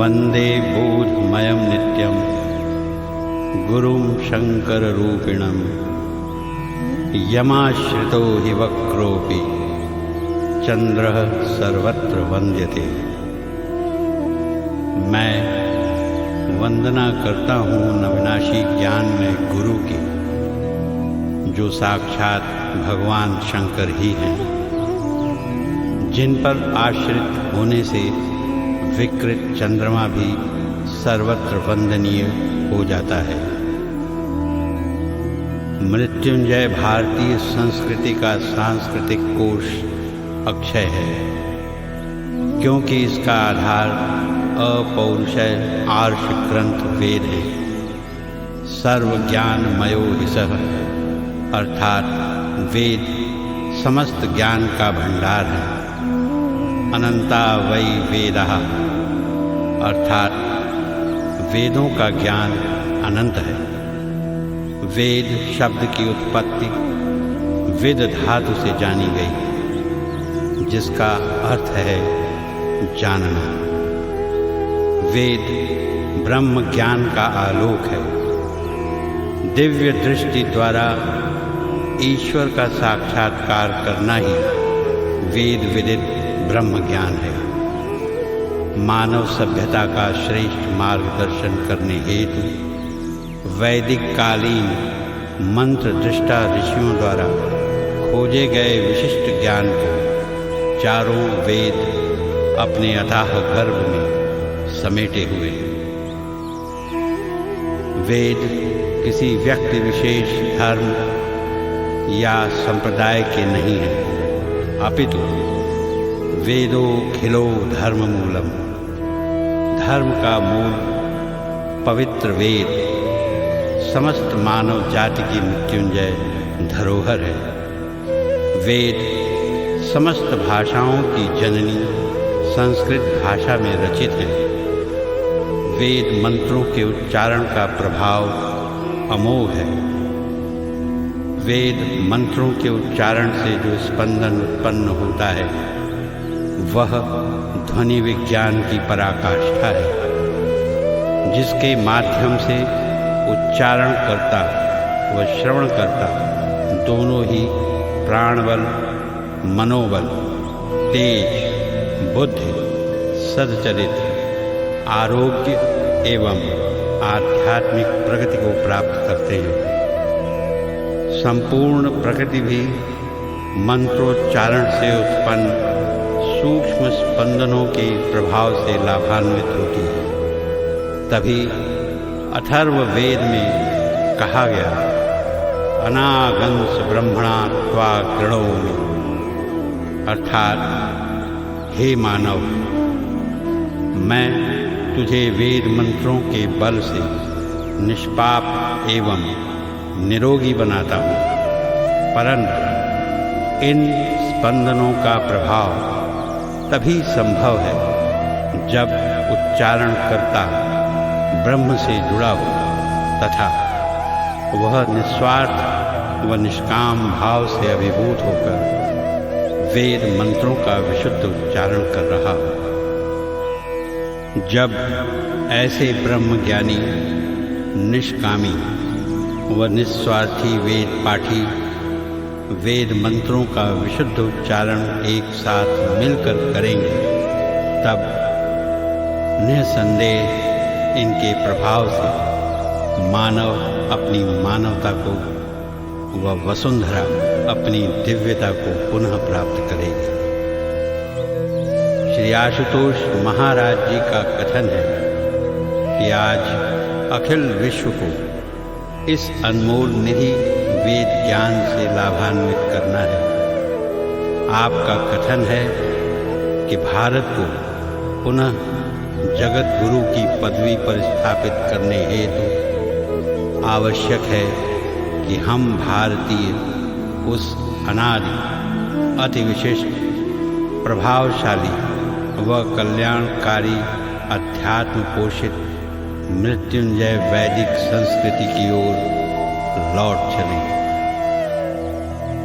वंदे बोधमयं नित्यं गुरुं शंकररूपिणं यमाश्रितो हि वक्रोऽपि चंद्रः सर्वत्र वंद्यते। मैं वंदना करता हूँ अविनाशी ज्ञान में गुरु की, जो साक्षात भगवान शंकर ही हैं, जिन पर आश्रित होने से विकृत चंद्रमा भी सर्वत्र वंदनीय हो जाता है। मृत्युंजय भारतीय संस्कृति का सांस्कृतिक कोश अक्षय है, क्योंकि इसका आधार अपौरुषय आर्ष ग्रंथ वेद है। सर्व ज्ञानमयो हिसः अर्थात वेद समस्त ज्ञान का भंडार है। अनंता वै वेदः अर्थात वेदों का ज्ञान अनंत है। वेद शब्द की उत्पत्ति वेद धातु से जानी गई, जिसका अर्थ है जानना। वेद ब्रह्म ज्ञान का आलोक है। दिव्य दृष्टि द्वारा ईश्वर का साक्षात्कार करना ही वेद विदित ब्रह्म ज्ञान है। मानव सभ्यता का श्रेष्ठ मार्गदर्शन करने हेतु वैदिक कालीन मंत्र दृष्टा ऋषियों द्वारा खोजे गए विशिष्ट ज्ञान को चारों वेद अपने अथाह गर्भ में समेटे हुए हैं। वेद किसी व्यक्ति विशेष धर्म या संप्रदाय के नहीं है, अपितु वेदो खिलो धर्म मूलम, धर्म का मूल पवित्र वेद समस्त मानव जाति की मृत्युंजय धरोहर है। वेद समस्त भाषाओं की जननी संस्कृत भाषा में रचित है। वेद मंत्रों के उच्चारण का प्रभाव अमोघ है। वेद मंत्रों के उच्चारण से जो स्पंदन उत्पन्न होता है, वह ध्वनि विज्ञान की पराकाष्ठा है, जिसके माध्यम से उच्चारणकर्ता व श्रवणकर्ता दोनों ही प्राणबल, मनोबल, तेज, बुद्धि, सदचरित्र, आरोग्य एवं आध्यात्मिक प्रगति को प्राप्त करते हैं। संपूर्ण प्रकृति भी मंत्रोच्चारण से उत्पन्न सूक्ष्म स्पंदनों के प्रभाव से लाभान्वित होती है। तभी अथर्व वेद में कहा गया, अनागंस ब्रह्मणा त्वा गृणोमि, अर्थात हे मानव, मैं तुझे वेद मंत्रों के बल से निष्पाप एवं निरोगी बनाता हूँ। परंतु इन स्पंदनों का प्रभाव तभी संभव है जब उच्चारणकर्ता ब्रह्म से जुड़ा हो तथा वह निस्वार्थ व निष्काम भाव से अभिभूत होकर वेद मंत्रों का विशुद्ध उच्चारण कर रहा हो। जब ऐसे ब्रह्मज्ञानी, निष्कामी व निस्वार्थी वेद पाठी वेद मंत्रों का विशुद्ध उच्चारण एक साथ मिलकर करेंगे, तब निसंदेह इनके प्रभाव से मानव अपनी मानवता को व वसुंधरा अपनी दिव्यता को पुनः प्राप्त करेगी। श्री आशुतोष महाराज जी का कथन है कि आज अखिल विश्व को इस अनमोल निधि वेद ज्ञान से लाभान्वित करना है। आपका कथन है कि भारत को पुनः जगत गुरु की पदवी पर स्थापित करने हेतु आवश्यक है कि हम भारतीय उस अनादि, अति विशिष्ट, प्रभावशाली व कल्याणकारी अध्यात्म पोषित मृत्युंजय वैदिक संस्कृति की ओर लौट चलें।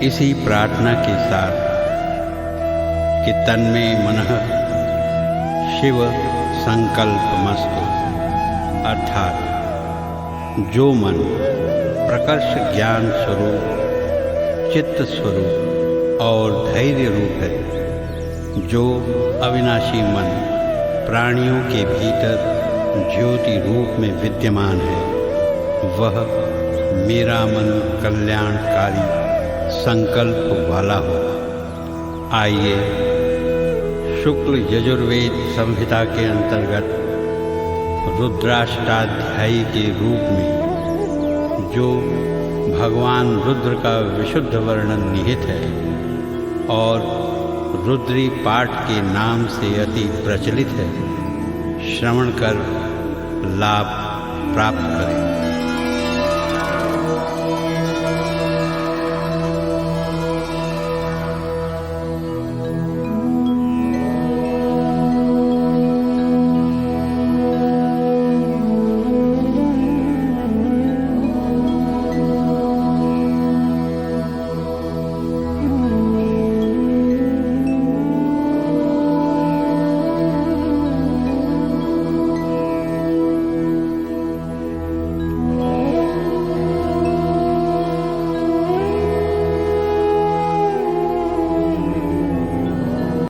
इसी प्रार्थना के साथ कि तन्मे मनः शिव संकल्पमस्तु। अर्थात जो मन प्रकर्ष ज्ञान स्वरूप, चित्त स्वरूप और धैर्य रूप है, जो अविनाशी मन प्राणियों के भीतर ज्योति रूप में विद्यमान है, वह मेरा मन कल्याणकारी संकल्प वाला हो। आइए शुक्ल यजुर्वेद संहिता के अंतर्गत रुद्राष्टाध्यायी के रूप में जो भगवान रुद्र का विशुद्ध वर्णन निहित है और रुद्री पाठ के नाम से अति प्रचलित है, श्रवण कर लाभ प्राप्त करें।